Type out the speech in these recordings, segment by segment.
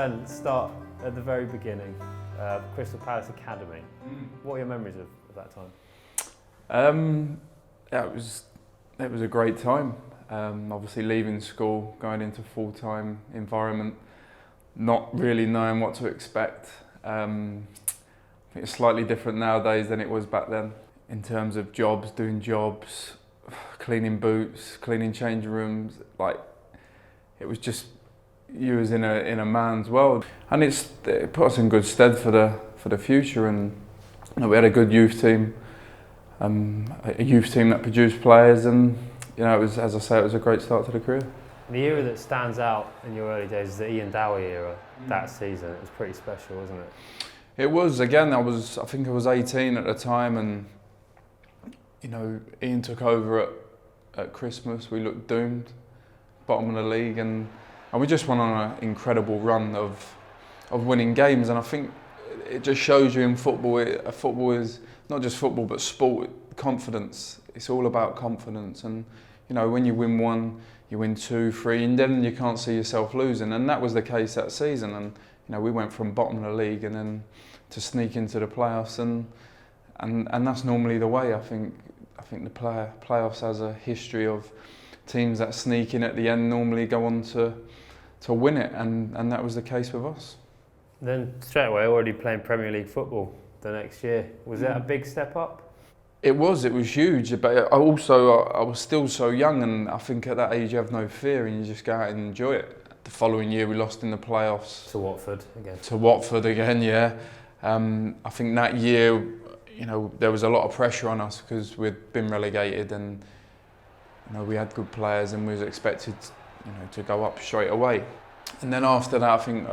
Ben, start at the very beginning, Crystal Palace Academy. What are your memories of that time? Yeah, it was a great time. Obviously leaving school, going into full-time environment, not really knowing what to expect. I think it's slightly different nowadays than it was back then in terms of jobs, doing jobs, cleaning boots, cleaning changing rooms. Like, it was just, you was in a man's world, and it put us in good stead for the future. And we had a good youth team, a youth team that produced players, and it was, as I say, it was a great start to the career. The era that stands out in your early days is the Ian Dowie era. That season, it was pretty special, wasn't it? It was. Again, I think I was 18 at the time, and Ian took over at Christmas. We looked doomed, bottom of the league, and we just went on an incredible run of winning games. And I think it just shows you in football, football is not just football but sport, confidence. It's all about confidence, and when you win one, you win 2, 3, and then you can't see yourself losing. And that was the case that season. And we went from bottom of the league and then to sneak into the playoffs, and that's normally the way. I think the playoffs has a history of teams that sneak in at the end normally go on to win it, and that was the case with us. Then straight away, already playing Premier League football the next year. Was that a big step up? It was huge, but I was still so young, and I think at that age you have no fear and you just go out and enjoy it. The following year we lost in the playoffs. To Watford again. To Watford again, yeah. I think that year, there was a lot of pressure on us because we'd been relegated, and we had good players and we was expected, to go up straight away. And then after that, I think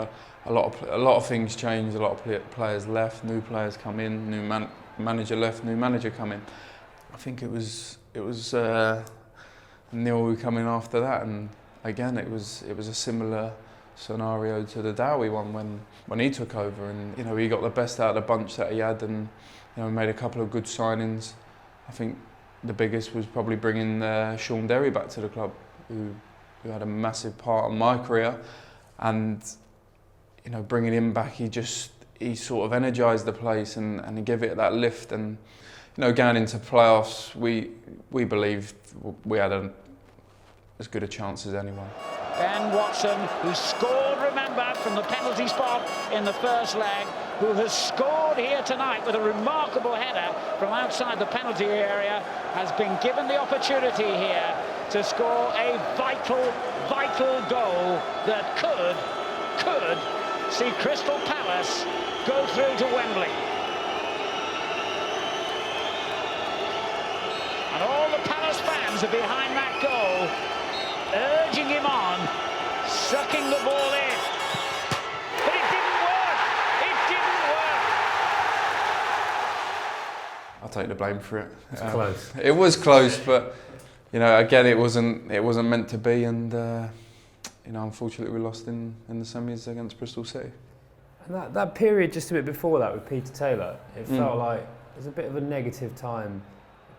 a lot of things changed. A lot of players left, new players come in, new manager left, new manager come in. I think it was Neil coming after that, and again it was a similar scenario to the Dowie one when he took over, and he got the best out of the bunch that he had, and made a couple of good signings. I think the biggest was probably bringing Sean Derry back to the club, who had a massive part of my career, and bringing him back, he sort of energised the place and he gave it that lift. And going into playoffs, we believed we had as good a chance as anyone. Ben Watson, who scored, remember, from the penalty spot in the first leg, who has scored here tonight with a remarkable header from outside the penalty area, has been given the opportunity here to score a vital goal that could see Crystal Palace go through to Wembley. And all the Palace fans are behind that goal, urging him on, sucking the ball in. But it didn't work! It didn't work! I'll take the blame for it. It was close. It was close, but again, it wasn't meant to be, and unfortunately we lost in the semis against Bristol City. And that period just a bit before that with Peter Taylor, it felt like it was a bit of a negative time,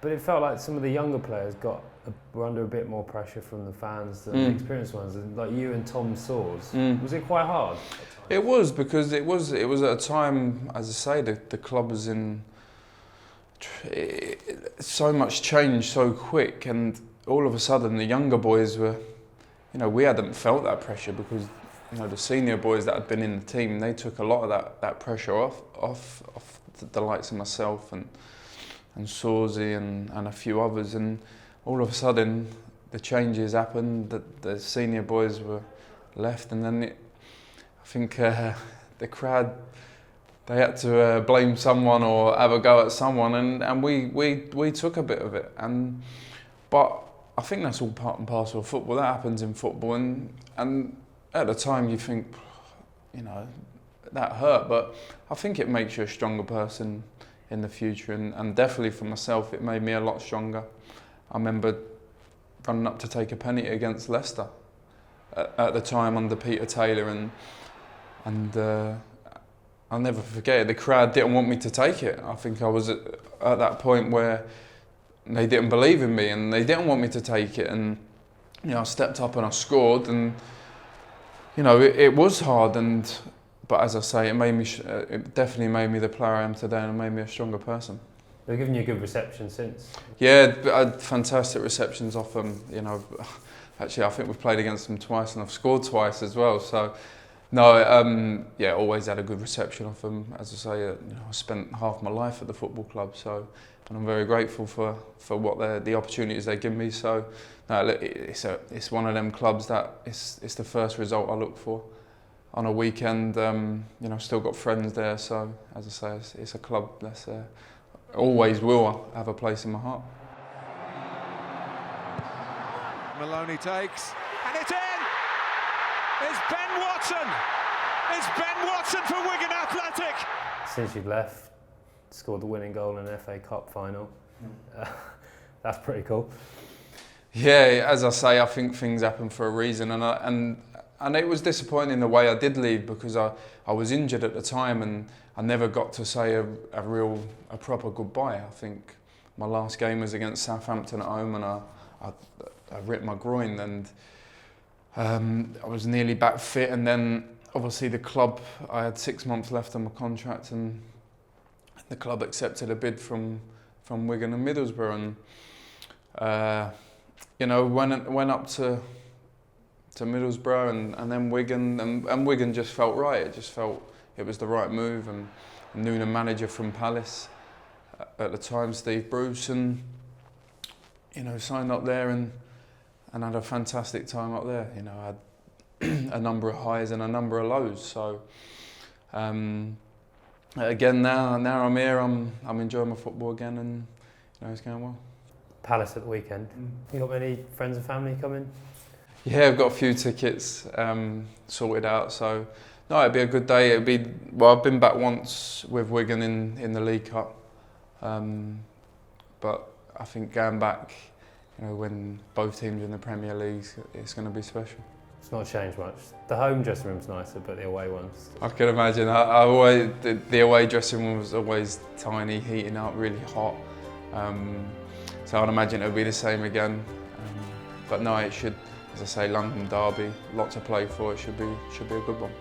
but it felt like some of the younger players were under a bit more pressure from the fans than the experienced ones, and like you and Tom Sawers. Was it quite hard? It was, because it was at a time, as I say, the club was in so much change so quick, and all of a sudden the younger boys were, we hadn't felt that pressure because the senior boys that had been in the team, they took a lot of that pressure off the likes of myself and Sawsy and a few others, and all of a sudden the changes happened, the senior boys were left, and then I think the crowd, they had to blame someone or have a go at someone, and we took a bit of it, but I think that's all part and parcel of football. That happens in football, and at the time you think, that hurt, but I think it makes you a stronger person in the future, and definitely for myself it made me a lot stronger. I remember running up to take a penalty against Leicester at the time under Peter Taylor, and I'll never forget it. The crowd didn't want me to take it. I think I was at that point where they didn't believe in me and they didn't want me to take it, and I stepped up and I scored, and you know, it was hard, but as I say, it definitely made me the player I am today, and it made me a stronger person. They've given you a good reception since. Yeah, I had fantastic receptions off them. You know, actually, I think we've played against them twice, and I've scored twice as well. So, no, yeah, always had a good reception off them. As I say, you know, I spent half my life at the football club, so and I'm very grateful for what the opportunities they give me. So, no, look, it's one of them clubs that it's the first result I look for on a weekend. You know, still got friends there, so as I say, it's a club that's always will have a place in my heart. Maloney takes, and it's in! It's Ben Watson! It's Ben Watson for Wigan Athletic! Since you've left, scored the winning goal in an FA Cup final. That's pretty cool. Yeah, as I say, I think things happen for a reason, and it was disappointing the way I did leave, because I was injured at the time and I never got to say a proper goodbye. I think my last game was against Southampton at home, and I ripped my groin, and I was nearly back fit, and then obviously the club, I had 6 months left on my contract, and the club accepted a bid from Wigan and Middlesbrough, and you know, went up to Middlesbrough and then Wigan, and Wigan just felt right. It just felt it was the right move, and I knew the manager from Palace at the time, Steve Bruce, and you know, signed up there and had a fantastic time up there. You know, I had a number of highs and a number of lows. So again, now I'm here. I'm enjoying my football again, and you know, it's going well. Palace at the weekend. You got many friends and family coming? Yeah, I've got a few tickets sorted out, so no, it'd be a good day. Well, I've been back once with Wigan in the League Cup, but I think going back, you know, when both teams in the Premier League, it's going to be special. It's not changed much. The home dressing room's nicer, but the away one's... I can imagine. The away dressing room was always tiny, heating up, really hot. So I'd imagine it'll be the same again. But no, it should, as I say, London derby, lot to play for. It should be a good one.